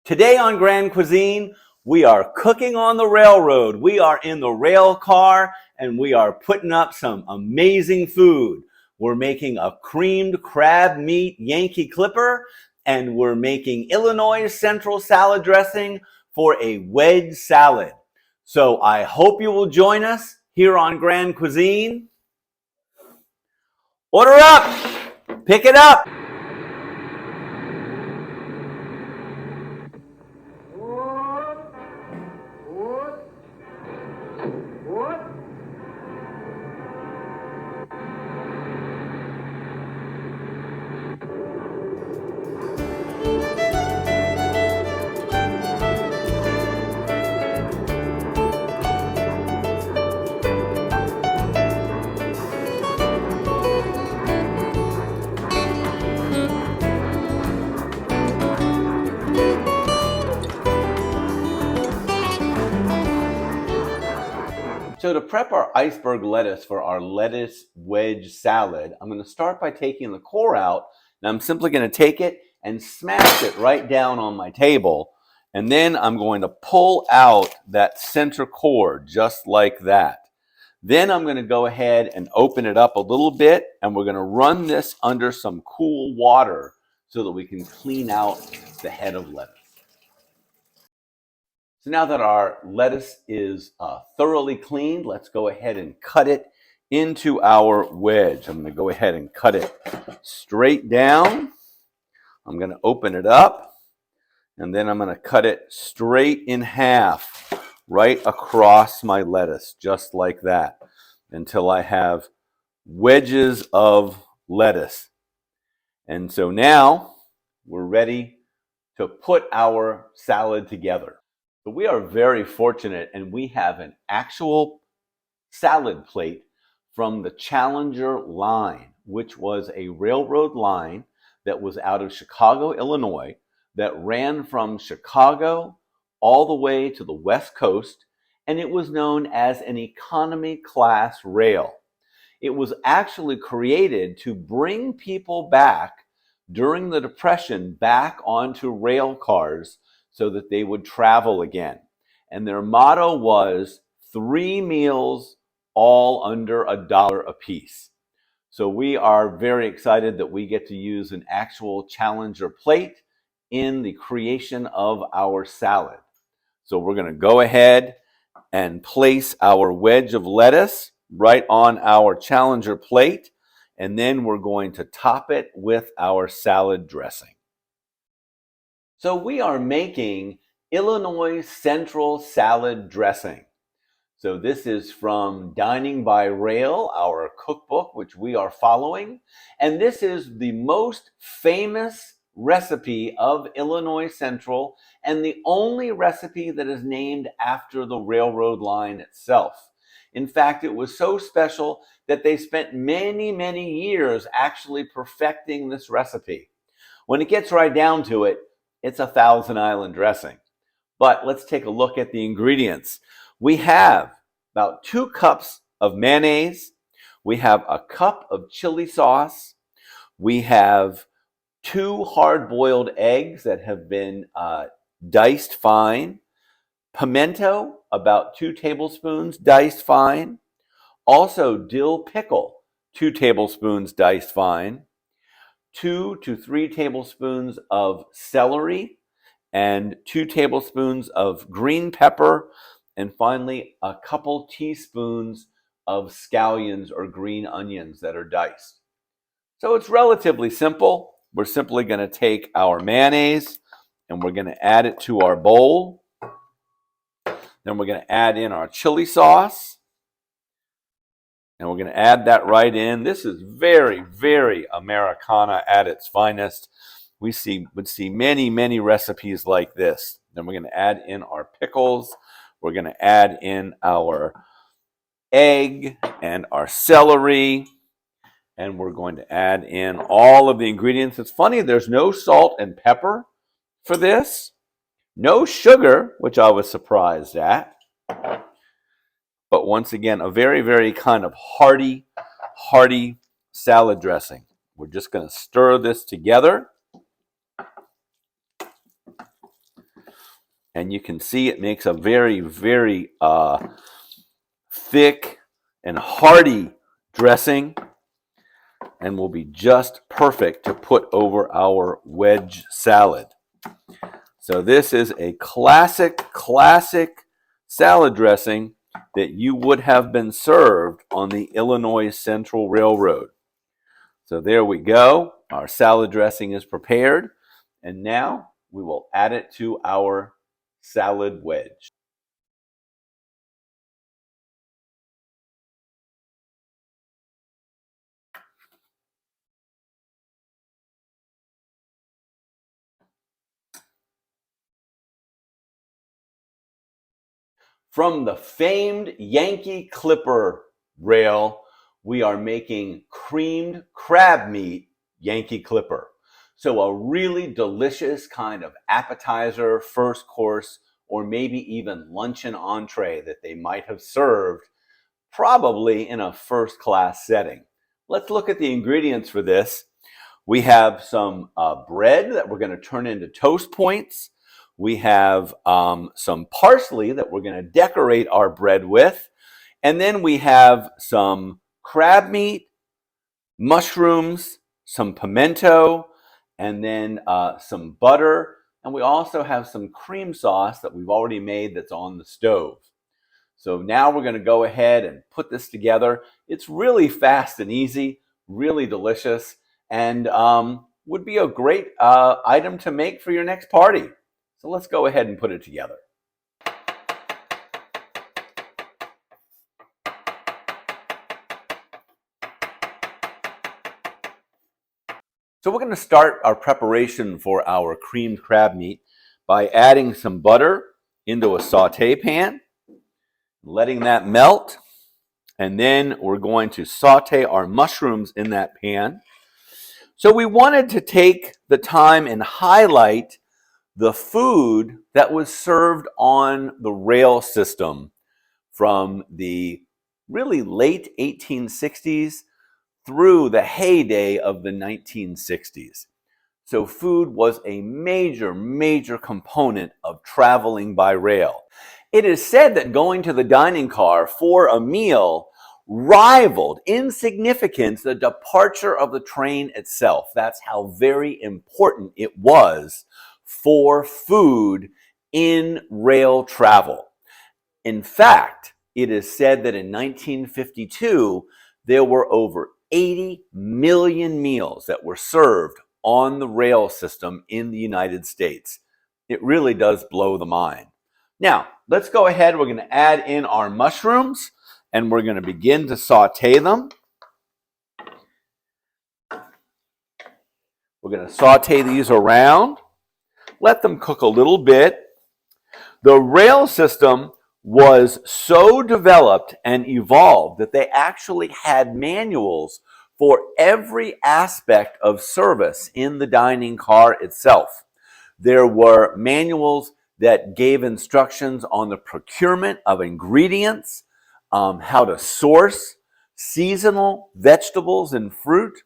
Today on Grand Cuisine, we are cooking on the railroad. We are in the rail car and we are putting up some amazing food. We're making a creamed crab meat Yankee Clipper and we're making Illinois Central salad dressing for a wedge salad. So I hope you will join us here on Grand Cuisine. Order up! Pick it up! So to prep our iceberg lettuce for our lettuce wedge salad, I'm going to start by taking the core out. And I'm simply going to take it and smash it right down on my table. And then I'm going to pull out that center core just like that. Then I'm going to go ahead and open it up a little bit. And we're going to run this under some cool water so that we can clean out the head of lettuce. So now that our lettuce is thoroughly cleaned, let's go ahead and cut it into our wedge. I'm going to go ahead and cut it straight down. I'm going to open it up, and then I'm going to cut it straight in half right across my lettuce, just like that, until I have wedges of lettuce. And so now we're ready to put our salad together. So we are very fortunate, and we have an actual salad plate from the Challenger line, which was a railroad line that was out of Chicago, Illinois, that ran from Chicago all the way to the West Coast, and it was known as an economy class rail. It was actually created to bring people back during the Depression back onto rail cars so that they would travel again. And their motto was 3 meals, all under $1 a piece. So we are very excited that we get to use an actual Challenger plate in the creation of our salad. So we're going to go ahead and place our wedge of lettuce right on our Challenger plate, and then we're going to top it with our salad dressing. So we are making Illinois Central salad dressing. So this is from Dining by Rail, our cookbook, which we are following. And this is the most famous recipe of Illinois Central and the only recipe that is named after the railroad line itself. In fact, it was so special that they spent many, many years actually perfecting this recipe. When it gets right down to it, it's a Thousand Island dressing. But let's take a look at the ingredients. We have about 2 cups of mayonnaise. We have a cup of chili sauce. We have 2 hard-boiled eggs that have been diced fine. Pimento, about 2 tablespoons diced fine. Also dill pickle, 2 tablespoons diced fine. 2 to 3 tablespoons of celery, and 2 tablespoons of green pepper, and finally a couple teaspoons of scallions or green onions that are diced. So it's relatively simple. We're simply going to take our mayonnaise and we're going to add it to our bowl. Then we're going to add in our chili sauce. And we're going to add that right in. This is very, very Americana at its finest. We would see many, many recipes like this. Then we're going to add in our pickles. We're going to add in our egg and our celery. And we're going to add in all of the ingredients. It's funny, there's no salt and pepper for this. No sugar, which I was surprised at. But once again, a very, very kind of hearty salad dressing. We're just going to stir this together. And you can see it makes a very, very thick and hearty dressing, and will be just perfect to put over our wedge salad. So this is a classic salad dressing that you would have been served on the Illinois Central Railroad. So there we go. Our salad dressing is prepared, and now we will add it to our salad wedge. From the famed Yankee Clipper rail, we are making creamed crab meat Yankee Clipper. So a really delicious kind of appetizer, first course, or maybe even luncheon entree that they might have served, probably in a first class setting. Let's look at the ingredients for this. We have some bread that we're going to turn into toast points. We have some parsley that we're going to decorate our bread with. And then we have some crab meat, mushrooms, some pimento, and then some butter. And we also have some cream sauce that we've already made that's on the stove. So now we're going to go ahead and put this together. It's really fast and easy, really delicious, and would be a great item to make for your next party. So let's go ahead and put it together. So we're going to start our preparation for our creamed crab meat by adding some butter into a saute pan, letting that melt, and then we're going to saute our mushrooms in that pan. So we wanted to take the time and highlight the food that was served on the rail system from the really late 1860s through the heyday of the 1960s. So food was a major component of traveling by rail. It is said that going to the dining car for a meal rivaled in significance the departure of the train itself. That's how very important it was for food in rail travel. In fact, it is said that in 1952, there were over 80 million meals that were served on the rail system in the United States. It really does blow the mind. Now, let's go ahead. We're going to add in our mushrooms, and we're going to begin to saute them. We're going to saute these around. Let them cook a little bit. The rail system was so developed and evolved that they actually had manuals for every aspect of service in the dining car itself. There were manuals that gave instructions on the procurement of ingredients, how to source seasonal vegetables and fruit.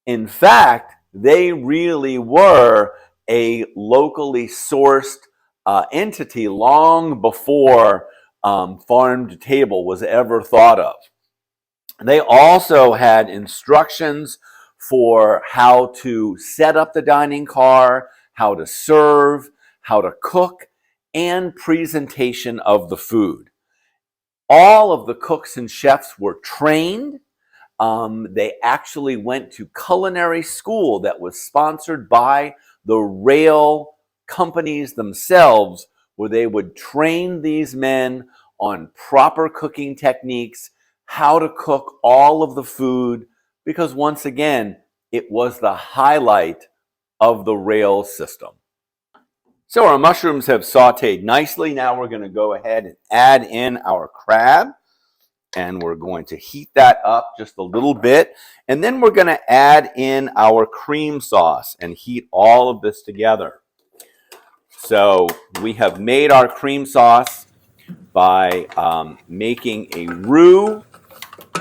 In fact, they really were a locally sourced entity long before farm to table was ever thought of. They also had instructions for how to set up the dining car, how to serve, how to cook, and presentation of the food. All of the cooks and chefs were trained. They actually went to culinary school that was sponsored by the rail companies themselves, where they would train these men on proper cooking techniques, how to cook all of the food, because once again, it was the highlight of the rail system. So our mushrooms have sauteed nicely. Now we're going to go ahead and add in our crab, and we're going to heat that up just a little bit. And then we're going to add in our cream sauce and heat all of this together. So we have made our cream sauce by making a roux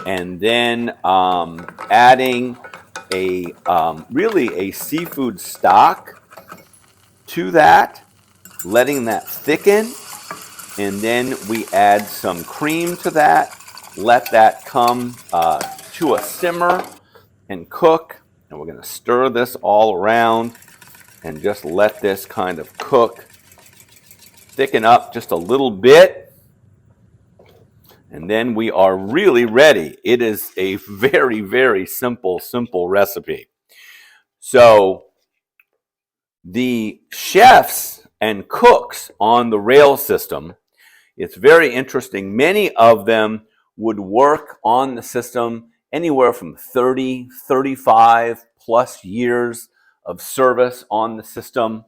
and then adding really a seafood stock to that. letting that thicken, and then we add some cream to that. Let that come to a simmer and cook. And we're going to stir this all around and just let this kind of cook, thicken up just a little bit. And then we are really ready. It is a very, very simple recipe. So the chefs and cooks on the rail system, it's very interesting. Many of them would work on the system anywhere from 30, 35 plus years of service on the system.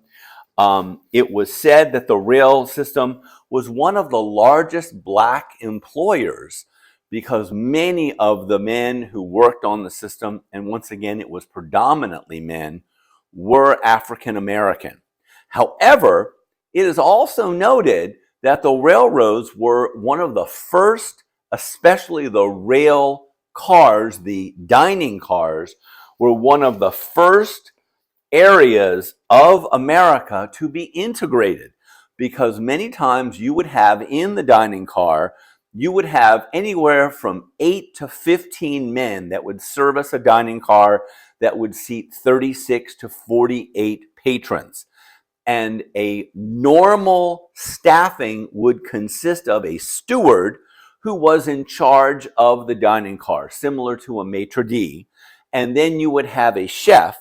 It was said that the rail system was one of the largest black employers because many of the men who worked on the system, and once again, it was predominantly men, were African American. However, it is also noted that the railroads were one of the first, especially the rail cars, the dining cars, were one of the first areas of America to be integrated, because many times you would have in the dining car, you would have anywhere from 8 to 15 men that would service a dining car that would seat 36 to 48 patrons. And a normal staffing would consist of a steward who was in charge of the dining car, similar to a maitre d', and then you would have a chef,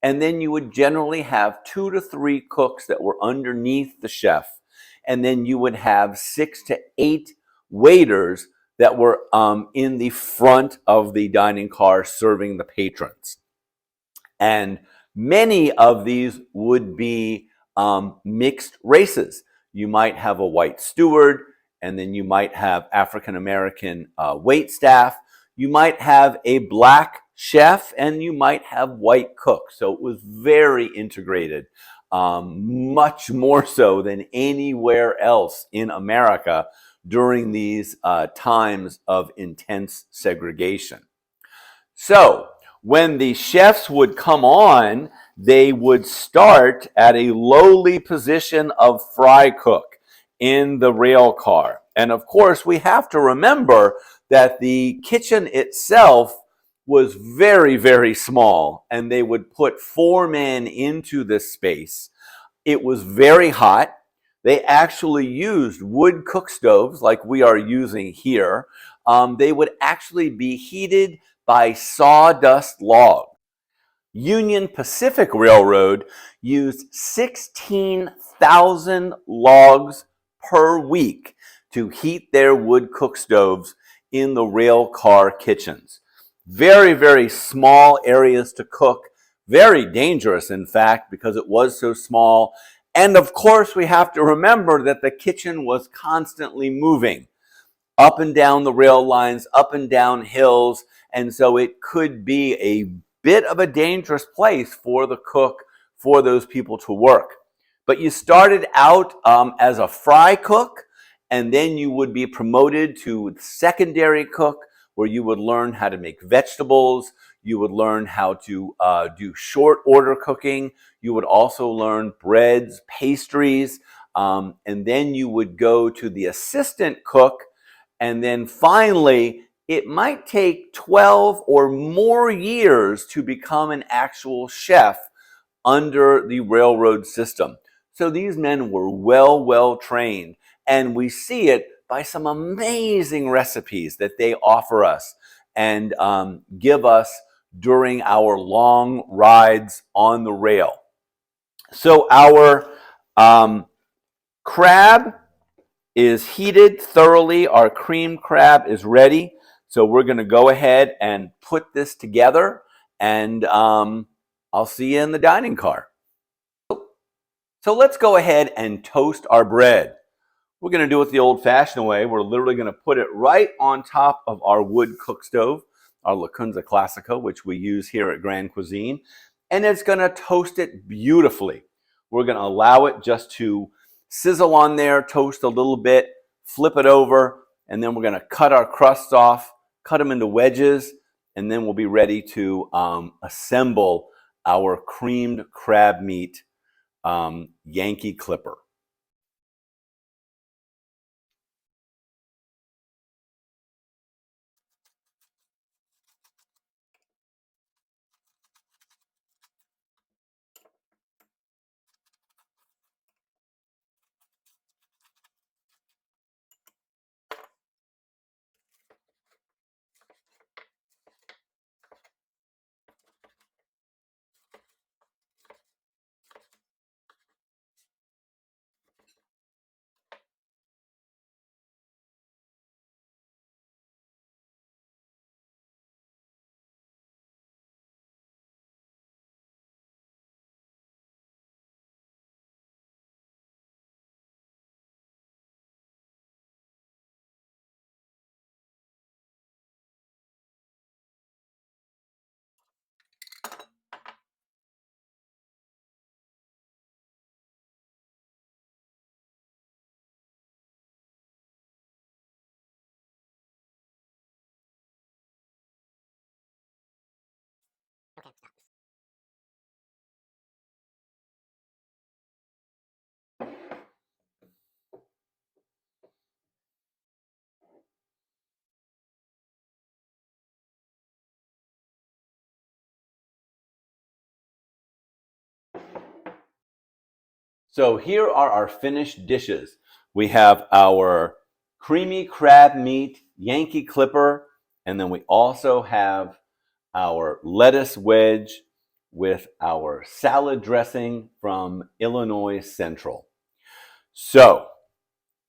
and then you would generally have 2 to 3 cooks that were underneath the chef, and then you would have 6 to 8 waiters that were in the front of the dining car serving the patrons. And many of these would be mixed races. You might have a white steward, and then you might have African American wait staff. You might have a black chef, and you might have white cooks. So it was very integrated, much more so than anywhere else in America during these times of intense segregation. So when the chefs would come on, they would start at a lowly position of fry cook in the rail car. And of course, we have to remember that the kitchen itself was very, very small, and they would put 4 men into this space. It was very hot. They actually used wood cook stoves like we are using here. They would actually be heated by sawdust logs. Union Pacific Railroad used 16,000 logs per week to heat their wood cook stoves in the rail car kitchens. Very, very small areas to cook. Very dangerous, in fact, because it was so small. And of course, we have to remember that the kitchen was constantly moving up and down the rail lines, up and down hills. And so it could be a bit of a dangerous place for the cook, for those people to work. But you started out as a fry cook, and then you would be promoted to secondary cook, where you would learn how to make vegetables. You would learn how to do short order cooking. You would also learn breads, pastries, and then you would go to the assistant cook. And then finally, it might take 12 or more years to become an actual chef under the railroad system. So these men were well trained, and we see it by some amazing recipes that they offer us and give us during our long rides on the rail. So our crab is heated thoroughly. Our cream crab is ready. So we're going to go ahead and put this together, and I'll see you in the dining car. So let's go ahead and toast our bread. We're going to do it the old-fashioned way. We're literally going to put it right on top of our wood cook stove, our Lacunza Classica, which we use here at Grand Cuisine, and it's going to toast it beautifully. We're going to allow it just to sizzle on there, toast a little bit, flip it over, and then we're going to cut our crusts off, cut them into wedges, and then we'll be ready to assemble our creamed crab meat Yankee Clipper. So here are our finished dishes. We have our creamy crab meat Yankee Clipper, and then we also have our lettuce wedge with our salad dressing from Illinois Central. So,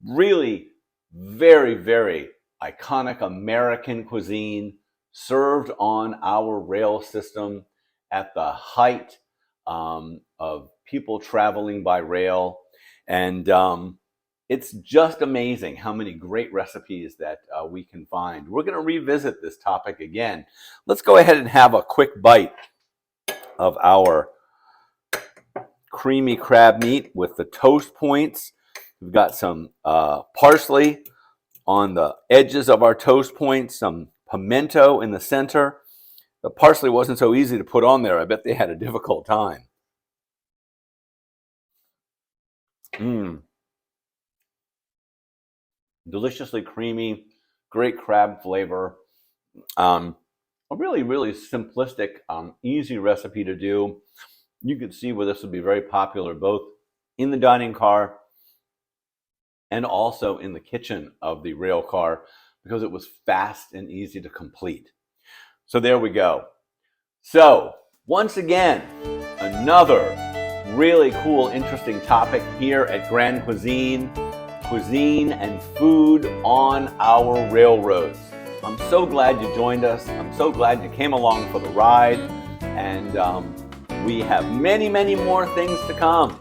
really very, very iconic American cuisine served on our rail system at the height of people traveling by rail. And it's just amazing how many great recipes that we can find. We're going to revisit this topic again. Let's go ahead and have a quick bite of our creamy crab meat with the toast points. We've got some parsley on the edges of our toast points, some pimento in the center. The parsley wasn't so easy to put on there. I bet they had a difficult time. Deliciously creamy, great crab flavor. A really, really simplistic, easy recipe to do. You could see where this would be very popular both in the dining car and also in the kitchen of the rail car because it was fast and easy to complete. So there we go. So once again, another really cool, interesting topic here at Grand Cuisine, cuisine and food on our railroads. I'm so glad you joined us. I'm so glad you came along for the ride. And we have many, many more things to come.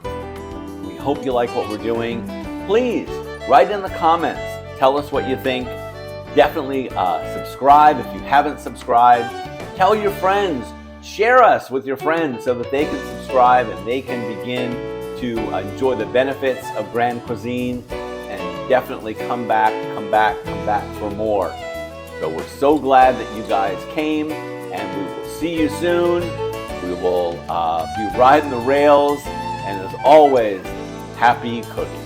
We hope you like what we're doing. Please write in the comments. Tell us what you think. Definitely subscribe if you haven't subscribed. Tell your friends. Share us with your friends so that they can subscribe and they can begin to enjoy the benefits of Grand Cuisine and definitely come back for more. So we're so glad that you guys came, and we will see you soon. We will be riding the rails, and as always, happy cooking.